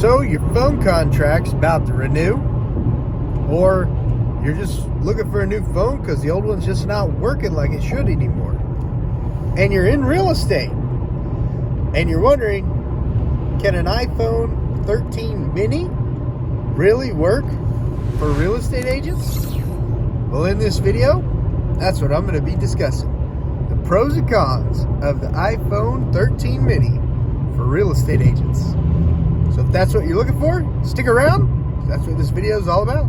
So your phone contract's about to renew, or you're just looking for a new phone because the old one's just not working like it should anymore. And you're in real estate and you're wondering, can an iPhone 13 mini really work for real estate agents? Well, in this video, that's what I'm going to be discussing. The pros and cons of the iPhone 13 mini for real estate agents. So if that's what you're looking for, stick around. That's what this video is all about.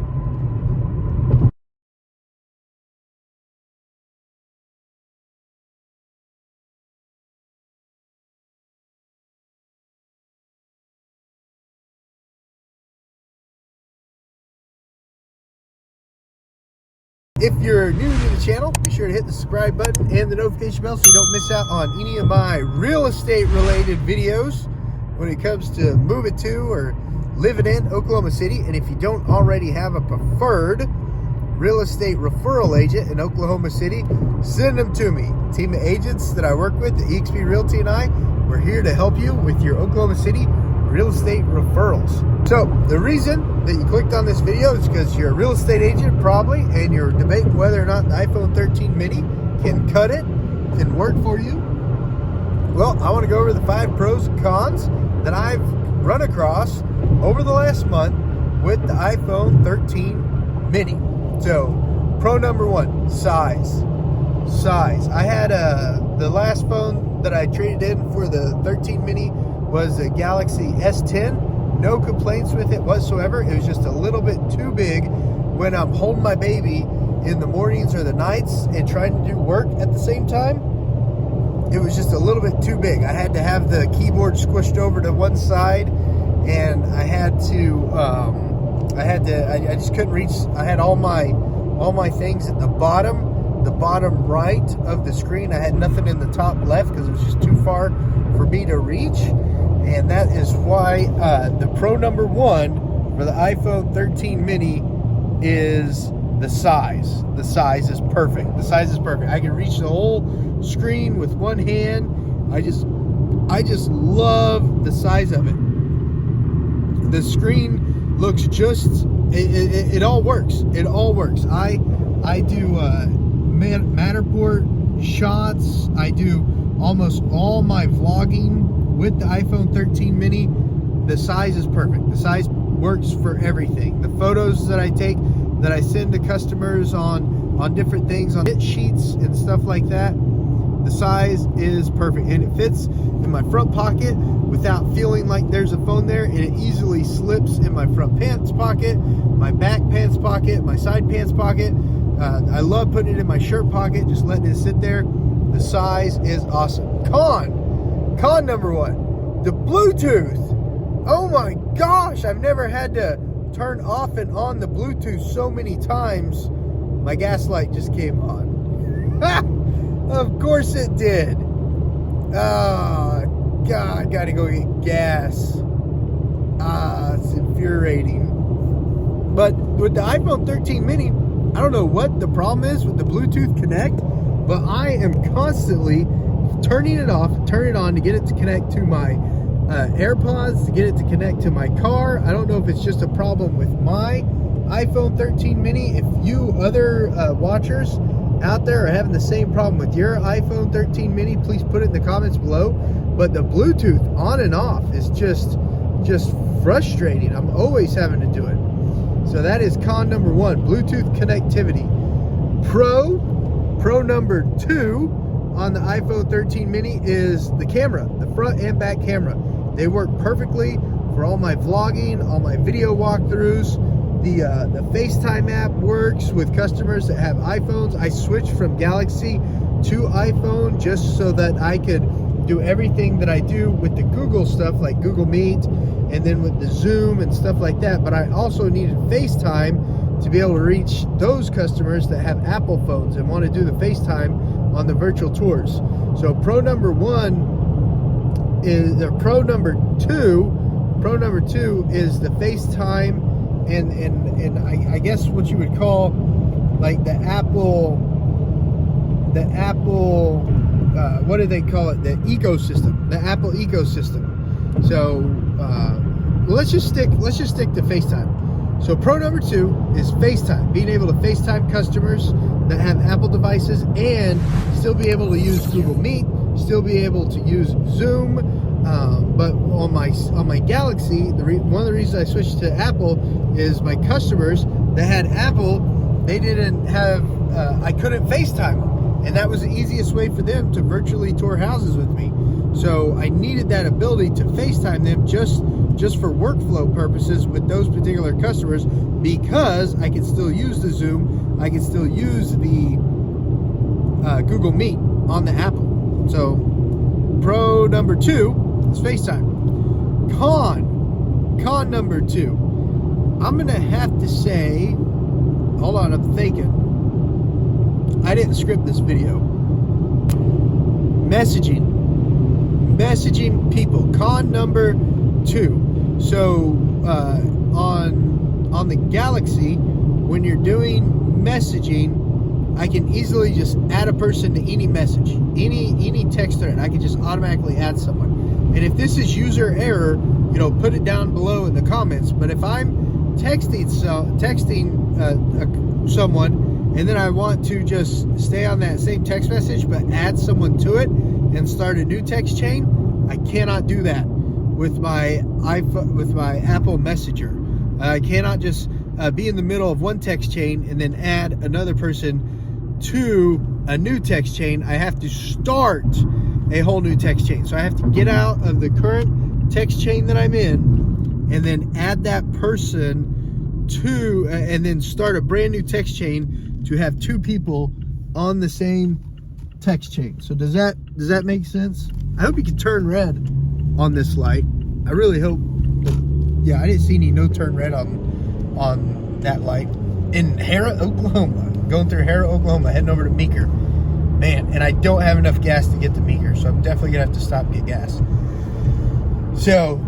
If you're new to the channel, be sure to hit the subscribe button and the notification bell so you don't miss out on any of my real estate related videos when it comes to moving to or living in Oklahoma City. And if you don't already have a preferred real estate referral agent in Oklahoma City, send them to me. A team of agents that I work with, the eXp Realty and I, we're here to help you with your Oklahoma City real estate referrals. So the reason that you clicked on this video is because you're a real estate agent probably, and you're debating whether or not the iPhone 13 mini can cut it, can work for you. Well, I want to go over the 5 pros and cons that I've run across over the last month with the iPhone 13 mini. So pro number 1, size. I had the last phone that I traded in for the 13 mini was a Galaxy S10. No complaints with it whatsoever. It was just a little bit too big when I'm holding my baby in the mornings or the nights and trying to do work at the same time. It was just a little bit too big. I had to have the keyboard squished over to one side, and I just couldn't reach. I had all my things at the bottom right of the screen. I had nothing in the top left because it was just too far for me to reach. And that is why the pro number 1 for the iPhone 13 mini is the size. The size is perfect. I can reach the whole screen with one hand. I just love the size of it. The screen looks it all works. I do Matterport shots. I do almost all my vlogging with the iPhone 13 mini. The size is perfect. The size works for everything. The photos that I take, that I send to customers on different things, on hit sheets and stuff like that, the size is perfect. And it fits in my front pocket without feeling like there's a phone there. And it easily slips in my front pants pocket, my back pants pocket, my side pants pocket. I love putting it in my shirt pocket, just letting it sit there. The size is awesome. Con number 1, the Bluetooth. Oh my gosh, I've never had to turn off and on the Bluetooth so many times. My gas light just came on. Of course it did. Oh God, gotta go get gas. It's infuriating. But with the iPhone 13 mini, I don't know what the problem is with the Bluetooth Connect, but I am constantly turning it off, turn it on to get it to connect to my AirPods, to get it to connect to my car. I don't know if it's just a problem with my iPhone 13 mini. If you other watchers out there are having the same problem with your iPhone 13 mini, please put it in the comments below. But the Bluetooth on and off is just frustrating. I'm always having to do it. So that is con number 1, Bluetooth connectivity. Pro number 2 on the iPhone 13 mini is the camera, the front and back camera. They work perfectly for all my vlogging, all my video walkthroughs. The FaceTime app works with customers that have iPhones. I switched from Galaxy to iPhone just so that I could do everything that I do with the Google stuff, like Google Meet, and then with the Zoom and stuff like that. But I also needed FaceTime to be able to reach those customers that have Apple phones and want to do the FaceTime on the virtual tours. So pro number 1 is, or pro number 2 is the FaceTime and I guess what you would call like the Apple what do they call it? The ecosystem, the Apple ecosystem. So let's just stick to FaceTime. So pro number 2 is FaceTime, being able to FaceTime customers that have Apple devices and still be able to use Google Meet, still be able to use Zoom. But on my Galaxy, one of the reasons I switched to Apple is my customers that had Apple, they didn't have, I couldn't FaceTime them, and that was the easiest way for them to virtually tour houses with me. So I needed that ability to FaceTime them just for workflow purposes with those particular customers, because I could still use the Zoom, I could still use the Google Meet on the Apple. So pro number 2 is FaceTime. Con number 2, I'm gonna have to say, hold on, I'm thinking. I didn't script this video. Messaging people. Con number 2. So on the Galaxy, when you're doing messaging, I can easily just add a person to any message, any text thread. I can just automatically add someone. And if this is user error, put it down below in the comments. But if I'm texting someone, and then I want to just stay on that same text message but add someone to it and start a new text chain, I cannot do that with my iPhone, with my Apple Messenger. I cannot just be in the middle of one text chain and then add another person to a new text chain. I have to start a whole new text chain. So I have to get out of the current text chain that I'm in and then add that person to, and then start a brand new text chain to have 2 people on the same text chain. So does that make sense? I hope you can turn red on this light. I really hope. Yeah, I didn't see any no turn red on that light. In Harrah, Oklahoma. Going through Harrah, Oklahoma, heading over to Meeker. Man, and I don't have enough gas to get to Meeker, so I'm definitely gonna have to stop and get gas. So,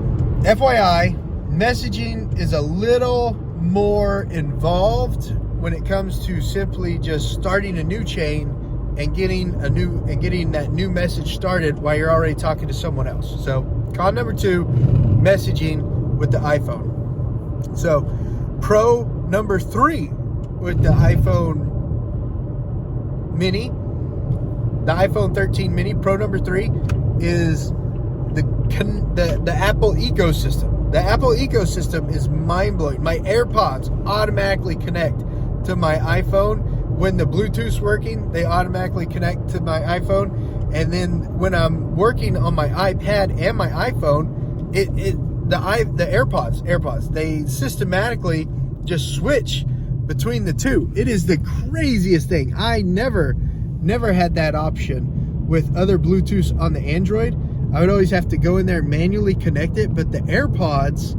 FYI, messaging is a little more involved when it comes to simply just starting a new chain and getting that new message started while you're already talking to someone else. So con number 2, messaging with the iPhone. So pro number 3 with the iPhone mini, the iPhone 13 mini, pro number 3 is the Apple ecosystem. The Apple ecosystem is mind-blowing. My AirPods automatically connect to my iPhone. When the Bluetooth's working, they automatically connect to my iPhone. And then when I'm working on my iPad and my iPhone, the AirPods, they systematically just switch between the two. It is the craziest thing. I never had that option with other Bluetooths on the Android. I would always have to go in there and manually connect it, but the AirPods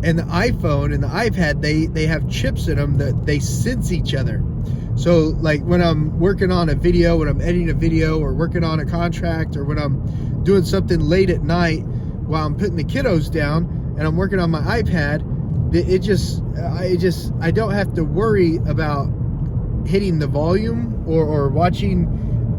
and the iPhone and the iPad, they have chips in them that they sense each other. So like when I'm working on a video, when I'm editing a video, or working on a contract, or when I'm doing something late at night while I'm putting the kiddos down and I'm working on my iPad, I don't have to worry about hitting the volume or watching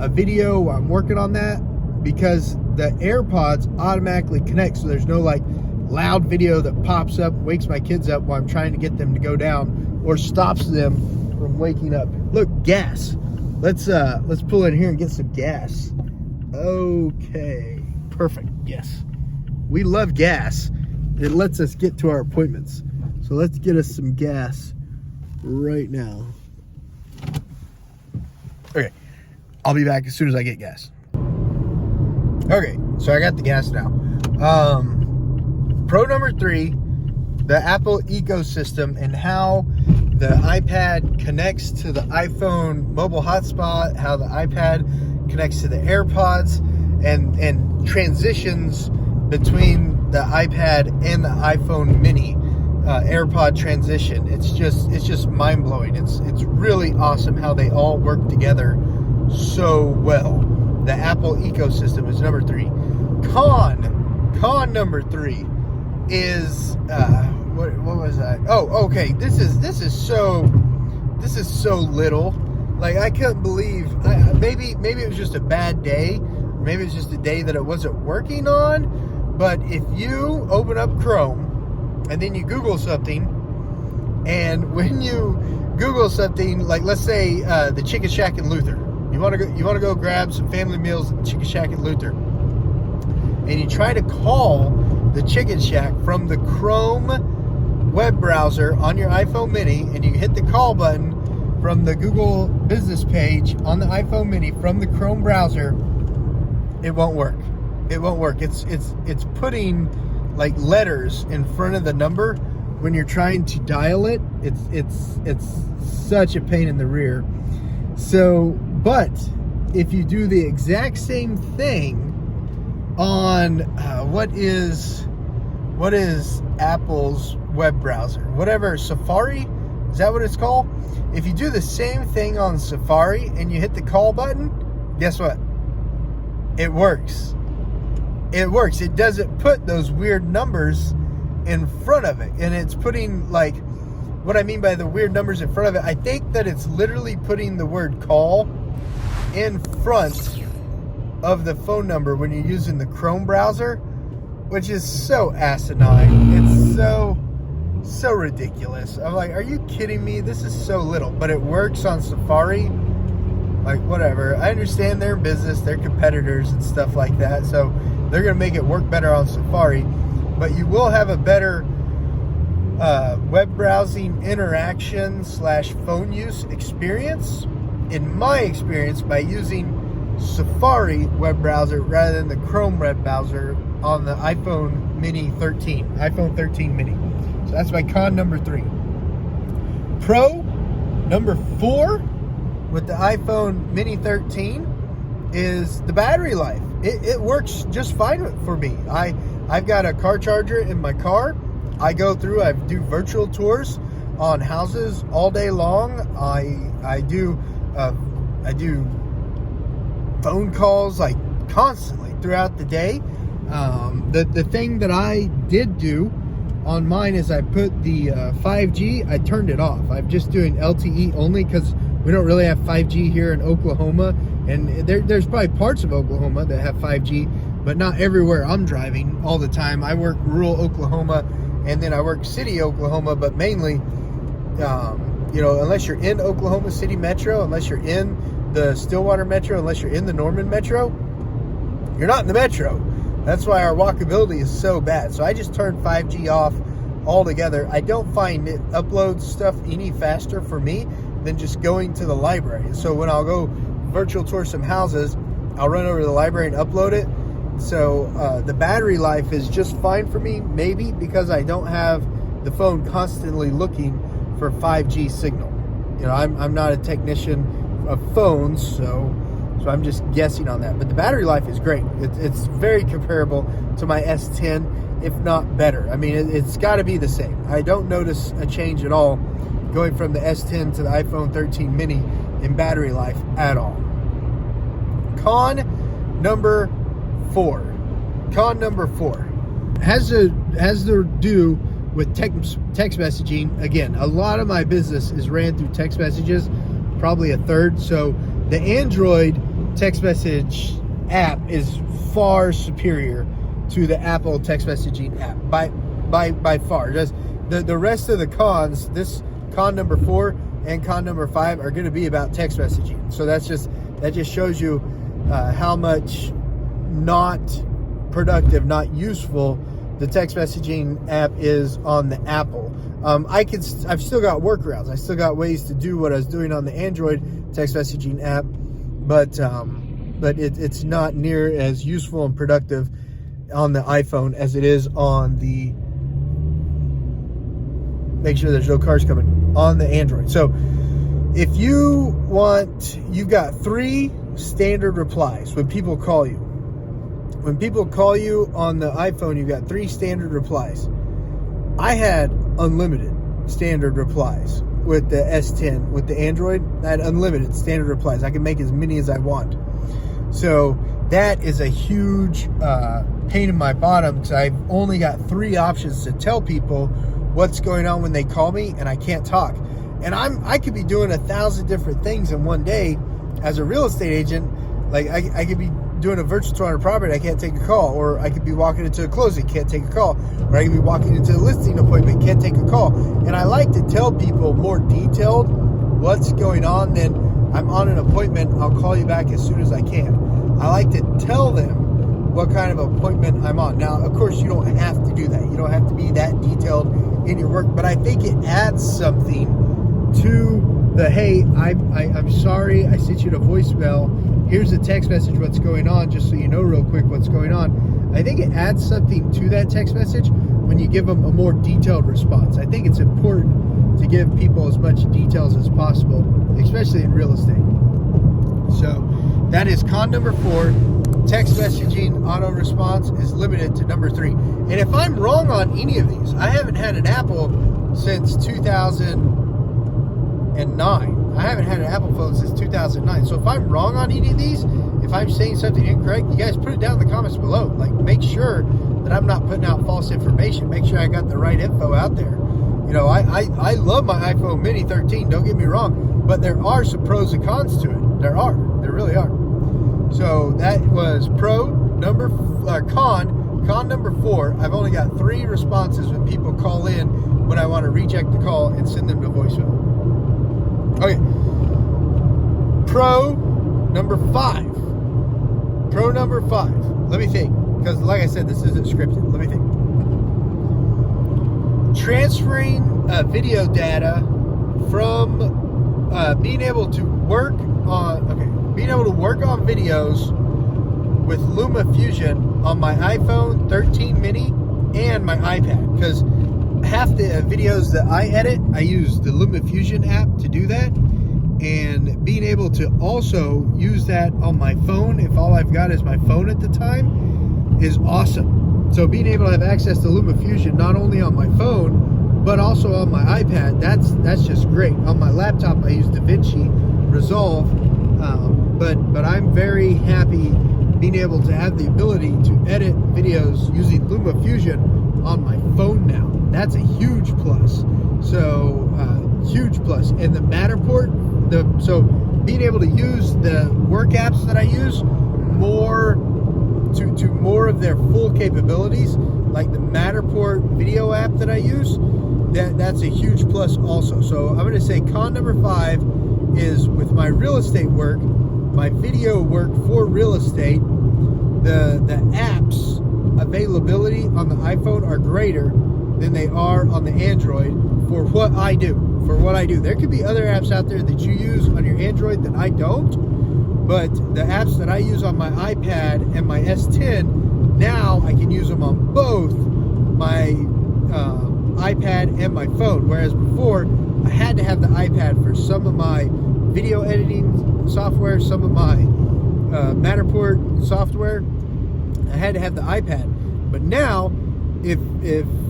a video while I'm working on that, because the AirPods automatically connect. So there's no like loud video that pops up, wakes my kids up while I'm trying to get them to go down, or stops them from waking up. Look, gas. Let's pull in here and get some gas. Okay, perfect. Yes, we love gas. It lets us get to our appointments. So let's get us some gas right now. Okay, I'll be back as soon as I get gas. Okay, so I got the gas now. Pro number 3, the Apple ecosystem and how the iPad connects to the iPhone mobile hotspot, how the iPad connects to the AirPods, and transitions between the iPad and the iPhone mini. AirPod transition. It's just mind-blowing. It's really awesome how they all work together so well. The Apple ecosystem is number 3. Con number 3 is what was that? Oh, okay. This is so little. Like, I couldn't believe. Maybe it was just a bad day. Maybe it was just a day that it wasn't working on. But if you open up Chrome and then you Google something, and when you Google something, like let's say the Chicken Shack in Luther, you want to go grab some family meals at the Chicken Shack in Luther, and you try to call the Chicken Shack from the Chrome web browser on your iPhone mini, and you hit the call button from the Google business page on the iPhone mini from the Chrome browser, it won't work. It won't work. It's putting like letters in front of the number when you're trying to dial it. It's such a pain in the rear. So, but if you do the exact same thing on what is Apple's web browser, whatever, Safari, is that what it's called? If you do the same thing on Safari and you hit the call button, guess what? It works. It works. It doesn't put those weird numbers in front of it. And it's putting, like, what I mean by the weird numbers in front of it, I think that it's literally putting the word call in front of the phone number when you're using the Chrome browser, which is so asinine. It's so ridiculous. I'm like, are you kidding me? This is so little, but it works on Safari. Like, whatever. I understand they're in business, they're competitors and stuff like that, so they're going to make it work better on Safari, but you will have a better web browsing interaction / phone use experience, in my experience, by using Safari web browser rather than the Chrome web browser on the iPhone mini 13, iPhone 13 mini. So that's my con number 3. Pro number 4 with the iPhone mini 13 is the battery life. It works just fine for me. I've got a car charger in my car. I go through, I do virtual tours on houses all day long. I do phone calls like constantly throughout the day. The thing that I did do on mine is I put the 5G, I turned it off. I'm just doing LTE only because we don't really have 5G here in Oklahoma, and there's probably parts of Oklahoma that have 5G, but not everywhere I'm driving all the time. I work rural Oklahoma, and then I work city Oklahoma, but mainly, unless you're in Oklahoma City Metro, unless you're in the Stillwater Metro, unless you're in the Norman Metro, you're not in the Metro. That's why our walkability is so bad. So I just turned 5G off altogether. I don't find it uploads stuff any faster for me than just going to the library. So when I'll go virtual tour some houses, I'll run over to the library and upload it. So the battery life is just fine for me, maybe because I don't have the phone constantly looking for 5G signal. You know, I'm not a technician of phones, so I'm just guessing on that. But the battery life is great. It's very comparable to my S10, if not better. I mean, it's got to be the same. I don't notice a change at all going from the S10 to the iPhone 13 mini in battery life at all. Con number 4 has to do with text messaging. Again, a lot of my business is ran through text messages, probably a third. So the Android text message app is far superior to the Apple text messaging app by far. Just the rest of the cons, this con number 4 and con number 5 are going to be about text messaging. So that just shows you how much not productive, not useful the text messaging app is on the Apple. I've still got workarounds. I still got ways to do what I was doing on the Android text messaging app, but it's not near as useful and productive on the iPhone as it is on the, make sure there's no cars coming, on the Android. So if you've got 3 standard replies when people call you. When people call you on the iPhone, you've got 3 standard replies. I had unlimited standard replies with the S10. With the Android, I had unlimited standard replies. I can make as many as I want. So that is a huge pain in my bottom, because I've only got 3 options to tell people what's going on when they call me, and I can't talk. And I could be doing 1,000 different things in one day as a real estate agent. Like I could be doing a virtual tour on a property, I can't take a call. Or I could be walking into a closing, can't take a call. Or I could be walking into a listing appointment, can't take a call. And I like to tell people more detailed what's going on than I'm on an appointment, I'll call you back as soon as I can. I like to tell them what kind of appointment I'm on. Now, of course, you don't have to do that. You don't have to be that detailed in your work, but I think it adds something to the, hey, I'm sorry, I sent you a voicemail. Here's a text message, what's going on, just so you know real quick what's going on. I think it adds something to that text message when you give them a more detailed response. I think it's important to give people as much details as possible, especially in real estate. So that is con number 4. Text messaging auto response is limited to number 3. And if I'm wrong on any of these, I haven't had an Apple since 2009. I haven't had an Apple phone since 2009. So if I'm wrong on any of these, if I'm saying something incorrect, you guys put it down in the comments below. Like, make sure that I'm not putting out false information. Make sure I got the right info out there. You know, I love my iPhone mini 13, don't get me wrong, but there are some pros and cons to it. There really are. So that was con number 4. I've only got 3 responses when people call in when I want to reject the call and send them to voicemail. Okay. Pro number 5. Let me think, because like I said, this isn't scripted. Let me think. Transferring video data from being able to work on videos with LumaFusion on my iPhone 13 mini and my iPad, because half the videos that I edit, I use the LumaFusion app to do that, and being able to also use that on my phone, if all I've got is my phone at the time, is awesome. So being able to have access to LumaFusion not only on my phone but also on my iPad, that's just great. On my laptop I use DaVinci Resolve, but I'm very happy being able to have the ability to edit videos using LumaFusion on my phone now. That's a huge plus. So huge plus. And the Matterport, so being able to use the work apps that I use more to more of their full capabilities, like the Matterport video app that I use, that's a huge plus also. So I'm going to say con number 5 is with my real estate work, my video work for real estate, the apps availability on the iPhone are greater than they are on the Android for what I do. There could be other apps out there that you use on your Android that I don't, but the apps that I use on my iPad and my S10, now I can use them on both my iPad and my phone, whereas before I had to have the iPad for some of my video editing software, some of my Matterport software. I had to have the iPad. But now, if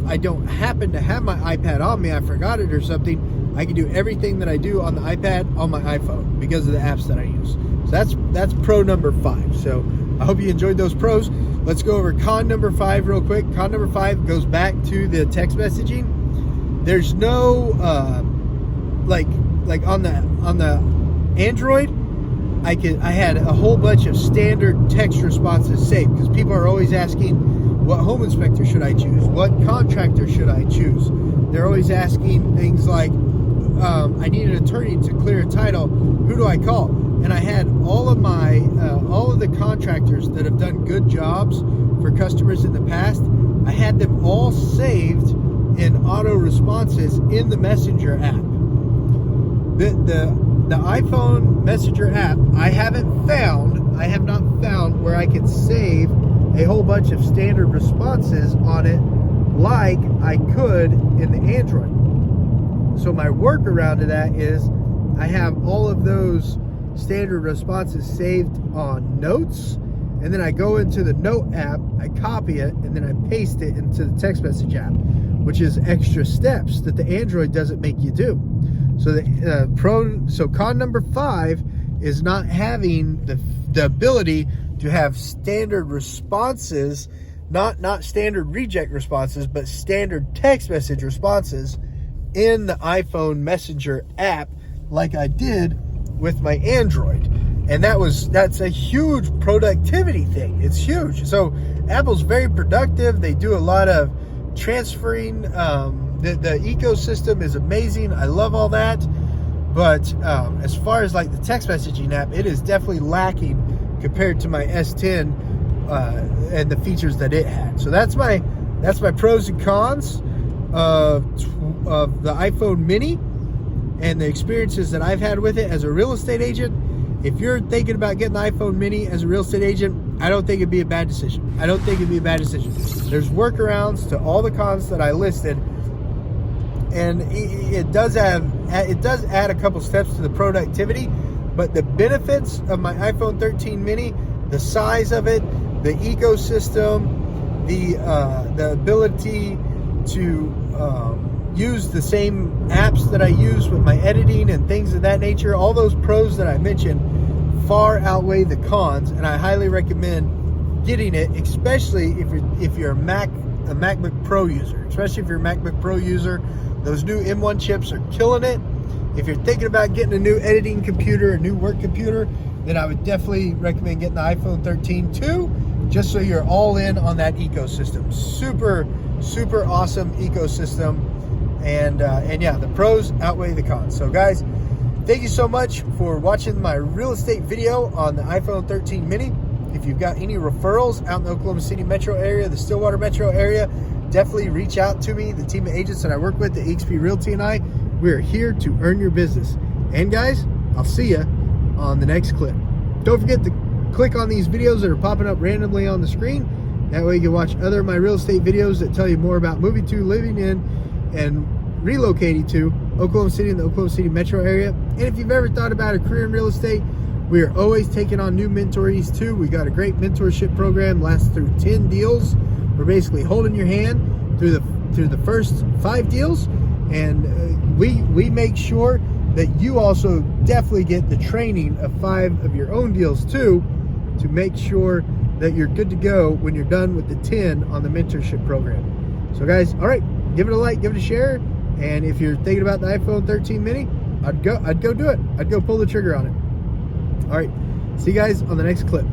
I don't happen to have my iPad on me, I forgot it or something, I can do everything that I do on the iPad on my iPhone because of the apps that I use. So that's pro number 5. So I hope you enjoyed those pros. Let's go over con number 5 real quick. Con number 5 goes back to the text messaging. There's no like on the Android, I had a whole bunch of standard text responses saved because people are always asking, what home inspector should I choose? What contractor should I choose? They're always asking things like, I need an attorney to clear a title. Who do I call? And I had all of the contractors that have done good jobs for customers in the past. I had them all saved in auto responses in the Messenger app. The iPhone Messenger app, I have not found where I can save a whole bunch of standard responses on it like I could in the Android. So my workaround to that is I have all of those standard responses saved on Notes, and then I go into the Note app, I copy it, and then I paste it into the text message app, which is extra steps that the Android doesn't make you do. So con number 5 is not having the ability to have standard responses, not standard reject responses, but standard text message responses in the iPhone Messenger app like I did with my Android. And that's a huge productivity thing. It's huge. So Apple's very productive. They do a lot of transferring. The ecosystem is amazing. I love all that. But as far as like the text messaging app, it is definitely lacking compared to my S10 and the features that it had. So that's my pros and cons of the iPhone mini and the experiences that I've had with it as a real estate agent. If you're thinking about getting the iPhone mini as a real estate agent, I don't think it'd be a bad decision. I don't think it'd be a bad decision. There's workarounds to all the cons that I listed, and it does add a couple steps to the productivity, but the benefits of my iPhone 13 mini, the size of it, the ecosystem, the ability to use the same apps that I use with my editing and things of that nature, all those pros that I mentioned far outweigh the cons, and I highly recommend getting it, especially if you're a MacBook Pro user. Especially if you're a MacBook Pro user, those new M1 chips are killing it. If you're thinking about getting a new editing computer, a new work computer, then I would definitely recommend getting the iPhone 13 too, just so you're all in on that ecosystem. Super awesome ecosystem. And yeah, the pros outweigh the cons. So guys, thank you so much for watching my real estate video on the iPhone 13 mini. If you've got any referrals out in the Oklahoma City metro area, the Stillwater metro area, definitely reach out to me. The team of agents that I work with, the eXp Realty and I, we're here to earn your business. And guys, I'll see you on the next clip. Don't forget to click on these videos that are popping up randomly on the screen. That way you can watch other of my real estate videos that tell you more about moving to, living in, and relocating to Oklahoma City and the Oklahoma City metro area. And if you've ever thought about a career in real estate, we are always taking on new mentorees too. We got a great mentorship program, lasts through 10 deals. We're basically holding your hand through the first 5 deals, and we make sure that you also definitely get the training of 5 of your own deals too, to make sure that you're good to go when you're done with the 10 on the mentorship program. So guys, all right, give it a like, give it a share, and if you're thinking about the iPhone 13 mini, I'd go do it. I'd go pull the trigger on it. All right, see you guys on the next clip.